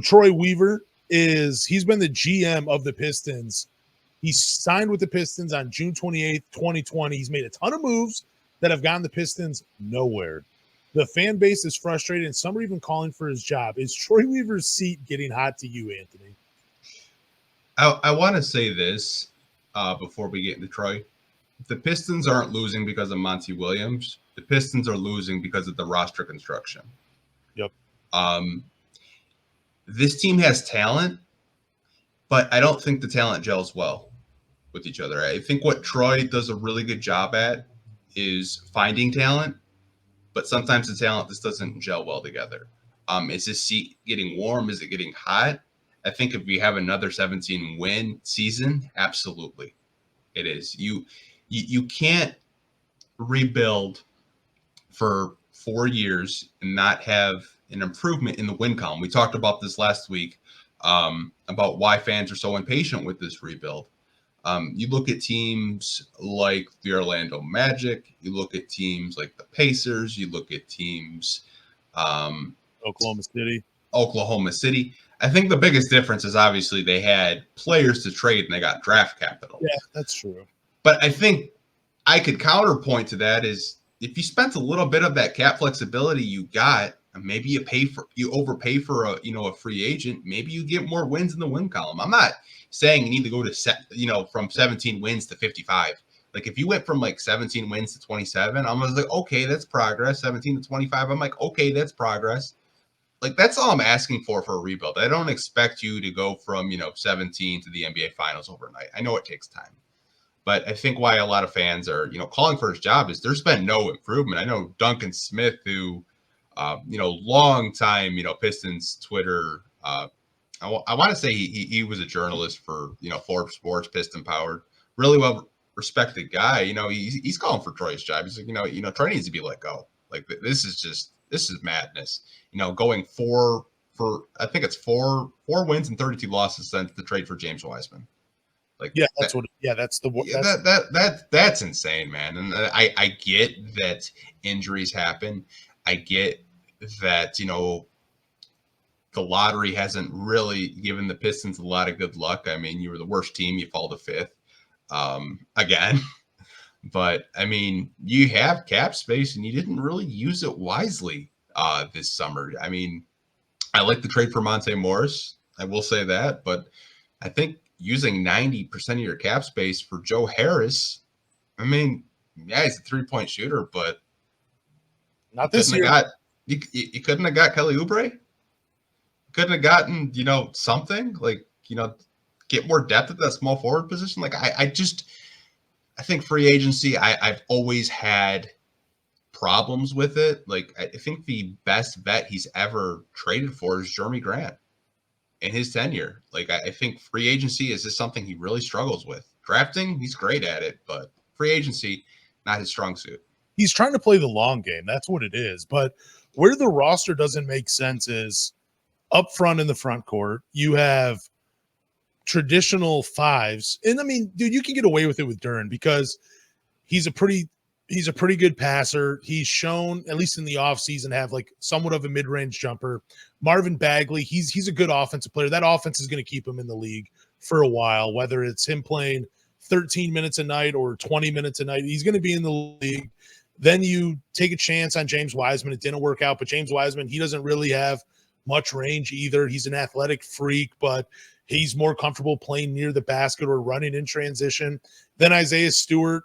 Troy Weaver he's been the GM of the Pistons. He signed with the Pistons on June 28th, 2020. He's made a ton of moves that have gotten the Pistons nowhere. The fan base is frustrated, and some are even calling for his job. Is Troy Weaver's seat getting hot to you, Anthony? I want to say this before we get into Troy. The Pistons aren't losing because of Monty Williams. The Pistons are losing because of the roster construction. Yep. This team has talent, but I don't think the talent gels well with each other. I think what Troy does a really good job at is finding talent, but sometimes the talent just doesn't gel well together. Is this seat getting warm? Is it getting hot? I think if we have another 17-win season, absolutely, it is. You can't rebuild for 4 years and not have an improvement in the win column. We talked about this last week about why fans are so impatient with this rebuild. You look at teams like the Orlando Magic, you look at teams like the Pacers, you look at teams Oklahoma City. I think the biggest difference is obviously they had players to trade and they got draft capital. Yeah, that's true. But I think I could counterpoint to that is if you spent a little bit of that cap flexibility you got, maybe you overpay for a free agent, maybe you get more wins in the win column. I'm not saying you need to go to from 17 wins to 55. Like if you went from like 17 wins to 27, I'm like, okay, that's progress. 17 to 25, I'm like, okay, that's progress. Like that's all I'm asking for a rebuild. I don't expect you to go from 17 to the NBA Finals overnight. I know it takes time, but I think why a lot of fans are calling for his job is there's been no improvement. I know Duncan Smith, who long time Pistons Twitter. I want to say he was a journalist for Forbes Sports, Piston Powered, really well respected guy. He's calling for Troy's job. He's like Troy needs to be let go. Like this is madness. Going for I think it's four wins and 32 losses since the trade for James Wiseman. Like that's insane, man. And I get that injuries happen. I get that the lottery hasn't really given the Pistons a lot of good luck. I mean, you were the worst team, you fall to fifth again. But I mean, you have cap space and you didn't really use it wisely this summer. I mean, I like the trade for Monte Morris. I will say that, but I think using 90% of your cap space for Joe Harris, I mean, yeah, he's a 3-point shooter, but not this year. You couldn't have got Kelly Oubre. Couldn't have gotten something like get more depth at that small forward position. Like I think free agency. I've always had problems with it. Like I think the best vet he's ever traded for is Jeremy Grant in his tenure. Like I think free agency is just something he really struggles with. Drafting, he's great at it, but free agency, not his strong suit. He's trying to play the long game. That's what it is. But where the roster doesn't make sense is up front in the front court. You have traditional fives. And I mean, dude, you can get away with it with Duren because he's a pretty good passer. He's shown, at least in the offseason, have like somewhat of a mid-range jumper. Marvin Bagley, he's a good offensive player. That offense is going to keep him in the league for a while, whether it's him playing 13 minutes a night or 20 minutes a night. He's going to be in the league. Then you take a chance on James Wiseman. It didn't work out, but James Wiseman, he doesn't really have much range either. He's an athletic freak, but he's more comfortable playing near the basket or running in transition. Then Isaiah Stewart,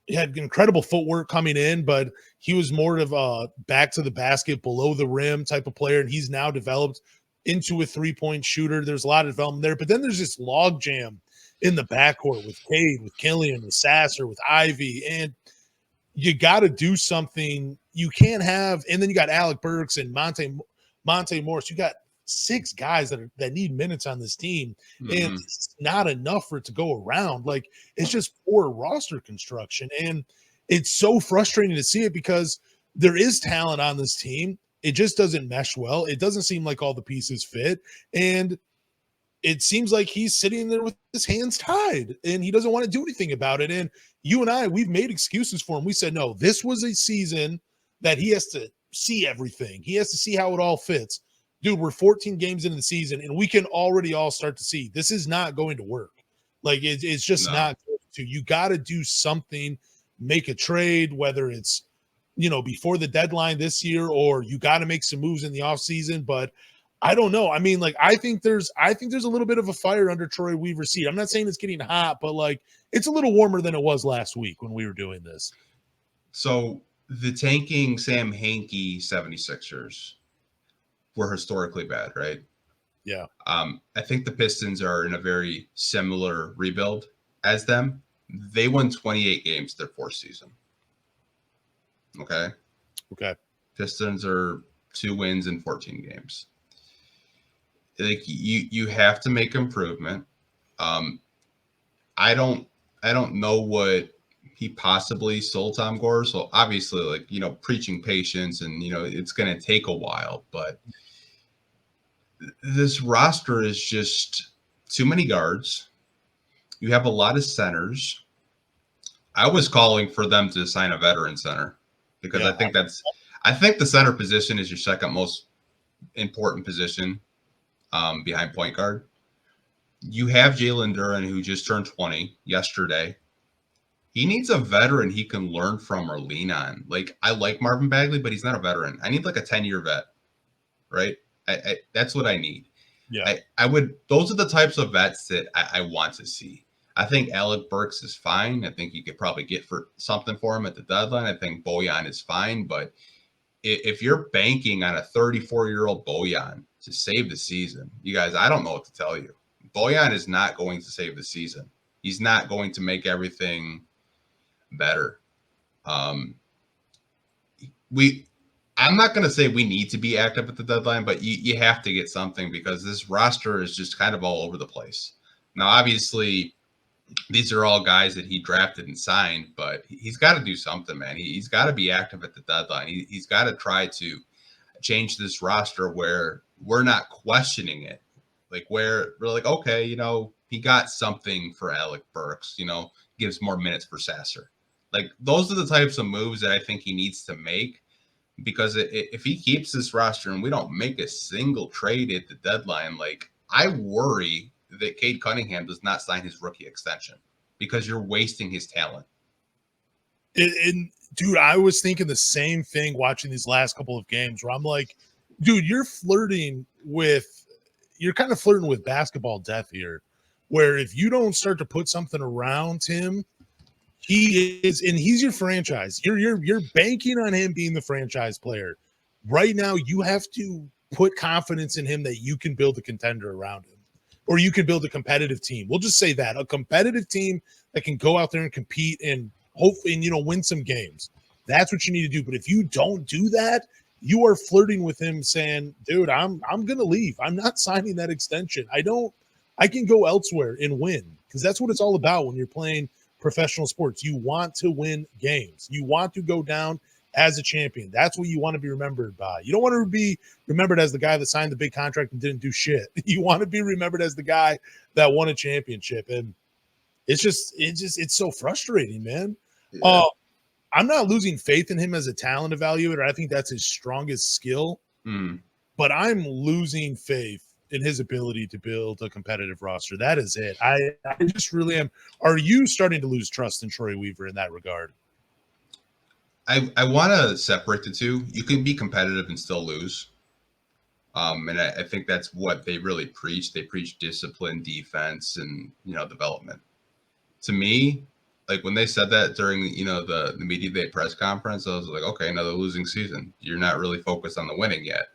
had incredible footwork coming in, but he was more of a back to the basket, below the rim type of player, and he's now developed into a 3-point shooter. There's a lot of development there, but then there's this log jam in the backcourt with Cade, with Killian, with Sasser, with Ivy, and you got to do something. You can't have, and then you got Alec Burks and Monte Morris. You got 6 guys that need minutes on this team, and it's not enough for it to go around. Like, it's just poor roster construction, and it's so frustrating to see it because there is talent on this team. It just doesn't mesh well. It doesn't seem like all the pieces fit, and it seems like he's sitting there with his hands tied, and he doesn't want to do anything about it. And you and I, we've made excuses for him. We said, no, this was a season that he has to see everything. He has to see how it all fits. dude, we're 14 games into the season, and we can already all start to see this is not going to work. Like it's just No. not going to. You got to do something, make a trade, whether it's before the deadline this year, or you got to make some moves in the offseason. But I don't know. I mean, like I think there's a little bit of a fire under Troy Weaver's seat. I'm not saying it's getting hot, but like it's a little warmer than it was last week when we were doing this. So the tanking Sam Hinkie 76ers were historically bad, right? Yeah. I think the Pistons are in a very similar rebuild as them. They won 28 games their fourth season. Okay. Pistons are 2 wins in 14 games. Like you have to make improvement. I don't know what he possibly sold Tom Gore. So obviously, like, preaching patience and, it's going to take a while, but this roster is just too many guards. You have a lot of centers. I was calling for them to sign a veteran center because I think the center position is your second most important position behind point guard. You have Jalen Duren, who just turned 20 yesterday. He needs a veteran he can learn from or lean on. Like, I like Marvin Bagley, but he's not a veteran. I need like a 10-year vet, right? I that's what I need. Yeah. Those are the types of vets that I want to see. I think Alec Burks is fine. I think you could probably get for something for him at the deadline. I think Bojan is fine, but if you're banking on a 34-year-old Bojan to save the season, you guys, I don't know what to tell you. Bojan is not going to save the season. He's not going to make everything better. I'm not going to say we need to be active at the deadline, but you have to get something because this roster is just kind of all over the place. Now, obviously, these are all guys that he drafted and signed, but he's got to do something, man. He's got to be active at the deadline. He's got to try to change this roster where we're not questioning it. Like, where we're like, okay, he got something for Alec Burks, gives more minutes for Sasser. Like, those are the types of moves that I think he needs to make, because if he keeps this roster and we don't make a single trade at the deadline, like, I worry that Cade Cunningham does not sign his rookie extension because you're wasting his talent. And dude, I was thinking the same thing watching these last couple of games where I'm like, dude, you're kind of flirting with basketball death here, where if you don't start to put something around him, he's your franchise. You're banking on him being the franchise player. Right now, you have to put confidence in him that you can build a contender around him, or you can build a competitive team. We'll just say that, a competitive team that can go out there and compete and hopefully, win some games. That's what you need to do. But if you don't do that, you are flirting with him saying, dude, I'm going to leave. I'm not signing that extension. I can go elsewhere and win, because that's what it's all about when you're playing professional sports. You want to win games. You want to go down as a champion. That's what you want to be remembered by. You don't want to be remembered as the guy that signed the big contract and didn't do shit. You want to be remembered as the guy that won a championship. And it's so frustrating, man. Yeah. I'm not losing faith in him as a talent evaluator. I think that's his strongest skill. But I'm losing faith in his ability to build a competitive roster. That is it. I just really am. Are you starting to lose trust in Troy Weaver in that regard? I want to separate the two. You can be competitive and still lose. And I think that's what they really preach. They preach discipline, defense, and, development. To me, like when they said that during, the media day press conference, I was like, okay, another losing season. You're not really focused on the winning yet,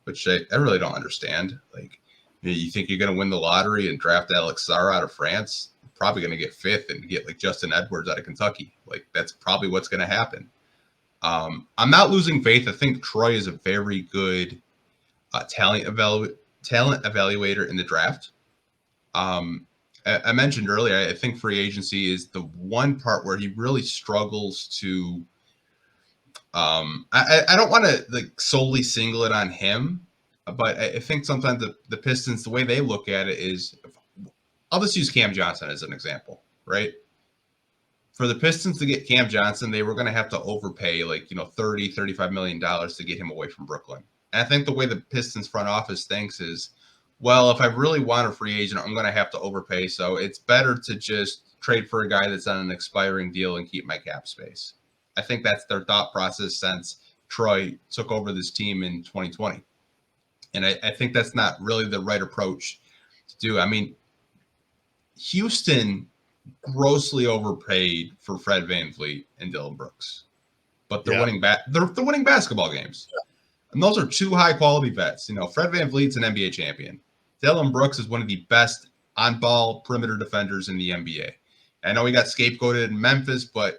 which I really don't understand. Like, you think you're going to win the lottery and draft Alex Sarr out of France? You're probably going to get fifth and get like Justin Edwards out of Kentucky. Like, that's probably what's going to happen. I'm not losing faith. I think Troy is a very good talent evaluator in the draft. I mentioned earlier, I think free agency is the one part where he really struggles to. I don't want to like solely single it on him, but I think sometimes the Pistons, the way they look at it is, I'll just use Cam Johnson as an example, right? For the Pistons to get Cam Johnson, they were going to have to overpay like, $30, $35 million to get him away from Brooklyn. And I think the way the Pistons front office thinks is, well, if I really want a free agent, I'm going to have to overpay. So it's better to just trade for a guy that's on an expiring deal and keep my cap space. I think that's their thought process since Troy took over this team in 2020. And I think that's not really the right approach to do. I mean, Houston grossly overpaid for Fred VanVleet and Dylan Brooks, but they're winning they're winning basketball games. And those are two high quality vets. You know, Fred VanVleet's an NBA champion. Dylan Brooks is one of the best on ball perimeter defenders in the NBA. I know he got scapegoated in Memphis, but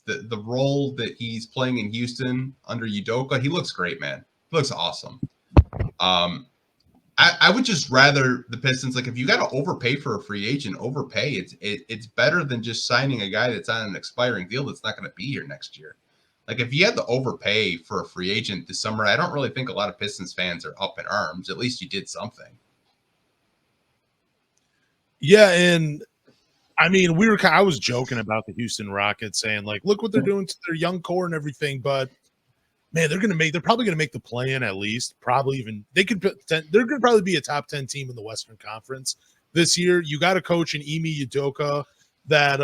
the role that he's playing in Houston under Udoka, he looks great, man. He looks awesome. I would just rather the Pistons, like, if you got to overpay for a free agent, overpay. It's better than just signing a guy that's on an expiring deal that's not going to be here next year. Like, if you had to overpay for a free agent this summer, I don't really think a lot of Pistons fans are up in arms. At least you did something. Yeah, and I mean, I was joking about the Houston Rockets, saying like, look what they're doing to their young core and everything, but man, they're probably gonna make the play-in at least. Probably even they're gonna probably be a top 10 team in the Western Conference this year. You got a coach in Ime Udoka that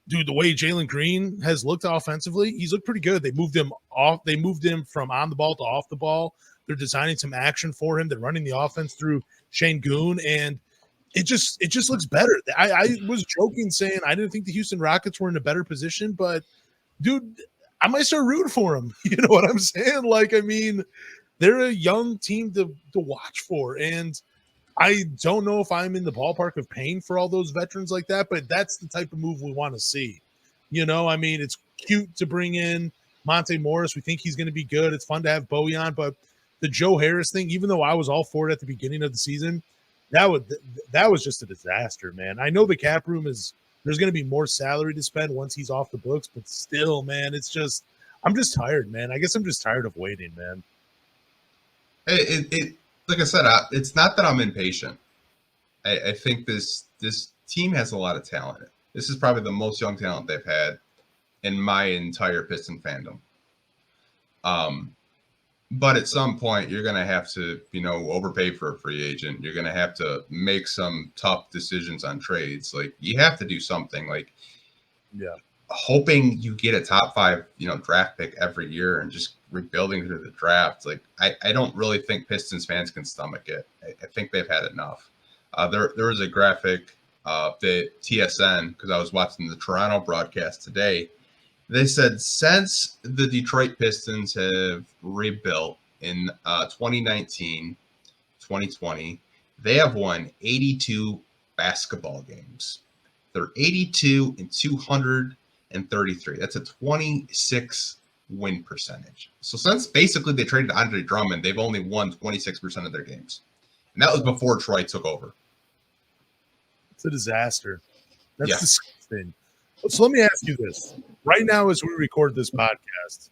dude, the way Jalen Green has looked offensively, he's looked pretty good. They moved him off. They moved him from on the ball to off the ball. They're designing some action for him. They're running the offense through Shane Goon, and it just looks better. I was joking saying I didn't think the Houston Rockets were in a better position, but dude, I might start rooting for them. You know what I'm saying? Like, I mean, they're a young team to watch for, and I don't know if I'm in the ballpark of paying for all those veterans like that, but that's the type of move we want to see. You know, I mean, it's cute to bring in Monte Morris. We think he's going to be good. It's fun to have Bojan, but the Joe Harris thing, even though I was all for it at the beginning of the season, that was just a disaster, man. I know the cap room there's going to be more salary to spend once he's off the books, but still, man, I'm just tired, man. I guess I'm just tired of waiting, man. Like I said, it's not that I'm impatient. I think this team has a lot of talent. This is probably the most young talent they've had in my entire Piston fandom. But at some point, you're going to have to, overpay for a free agent. You're going to have to make some tough decisions on trades. Like, you have to do something. Like, yeah, hoping you get a top 5, draft pick every year and just rebuilding through the draft. Like, I don't really think Pistons fans can stomach it. I think they've had enough. There was a graphic that TSN, because I was watching the Toronto broadcast today. They said since the Detroit Pistons have rebuilt in 2019, 2020, they have won 82 basketball games. They're 82 and 233. That's a 26 win percentage. So since basically they traded Andre Drummond, they've only won 26% of their games. And that was before Troy took over. It's a disaster. That's disgusting. So let me ask you this. Right now, as we record this podcast,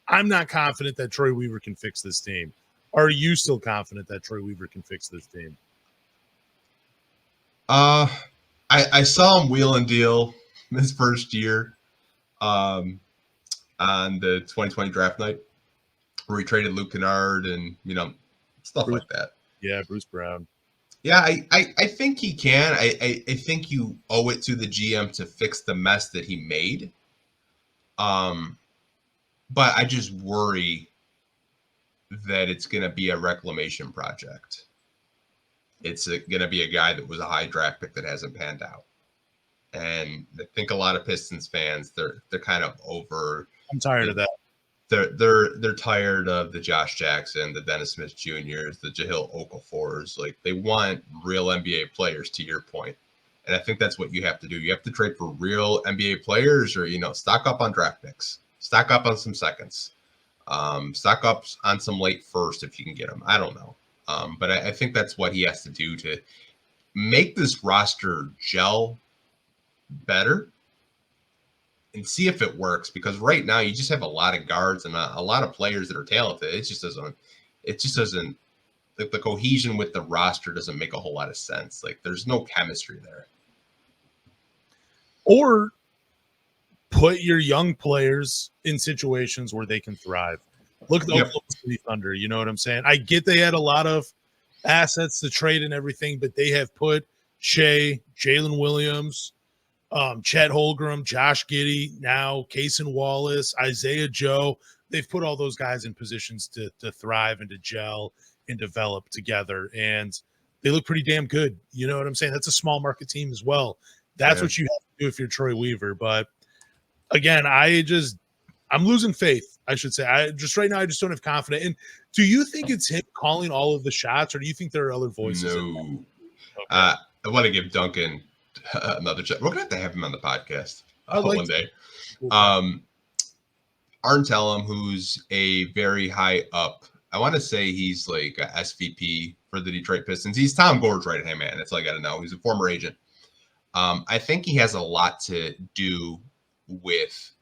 I'm not confident that Troy Weaver can fix this team. Are you still confident that Troy Weaver can fix this team? I saw him wheel and deal this first year on the 2020 draft night where he traded Luke Kennard and, stuff like that. Yeah, Bruce Brown. Yeah, I think he can. I think you owe it to the GM to fix the mess that he made. But I just worry that it's going to be a reclamation project. It's going to be a guy that was a high draft pick that hasn't panned out. And I think a lot of Pistons fans, they're kind of over. I'm tired of that. They're tired of the Josh Jackson, the Dennis Smith Jr.'s, the Jahlil Okafors. Like, they want real NBA players, to your point. And I think that's what you have to do. You have to trade for real NBA players, or, stock up on draft picks, stock up on some seconds, stock up on some late first if you can get them. I don't know. But I think that's what he has to do to make this roster gel better and see if it works, because right now you just have a lot of guards and a lot of players that are talented. It just doesn't the cohesion with the roster doesn't make a whole lot of sense. Like, there's no chemistry there. Or put your young players in situations where they can thrive. Look at the Oklahoma City Thunder. You know what I'm saying? I get they had a lot of assets to trade and everything, but they have put Shea, Jalen Williams, Chet Holmgren, Josh Giddey, now Cason Wallace, Isaiah Joe. They've put all those guys in positions to thrive and to gel and develop together. And they look pretty damn good. You know what I'm saying? That's a small market team as well. That's what you have to do if you're Troy Weaver. But again, I'm losing faith, I should say. Right now, I just don't have confidence. And do you think it's him calling all of the shots, or do you think there are other voices? No. Okay. I want to give Duncan another check. We're going to have to have him on the podcast one day. Arntellum, who's a very high up, I want to say he's like a SVP for the Detroit Pistons. He's Tom Gore's right-hand man. That's all I got to know. He's a former agent. I think he has a lot to do with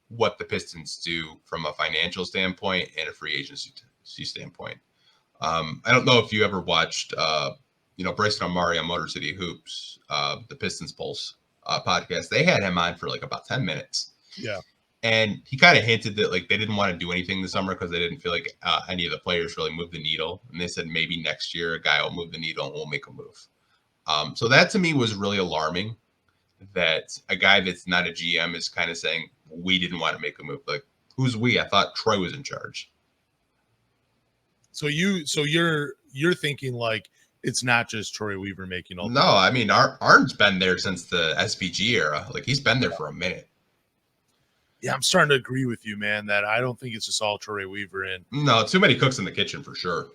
what the Pistons do from a financial standpoint and a free agency standpoint. I don't know if you ever watched, Bryson Amari on Motor City Hoops, the Pistons Pulse podcast. They had him on for like about 10 minutes. Yeah. And he kind of hinted that like they didn't want to do anything this summer because they didn't feel like any of the players really moved the needle. And they said maybe next year a guy will move the needle and we'll make a move. So that to me was really alarming, that a guy that's not a GM is kind of saying we didn't want to make a move. Like, who's we? I thought Troy was in charge. So you're thinking like it's not just Troy Weaver making all. No, I mean Arn's been there since the SPG era. Like he's been there for a minute. Yeah, I'm starting to agree with you, man, that I don't think it's just all Troy Weaver in. No, too many cooks in the kitchen for sure.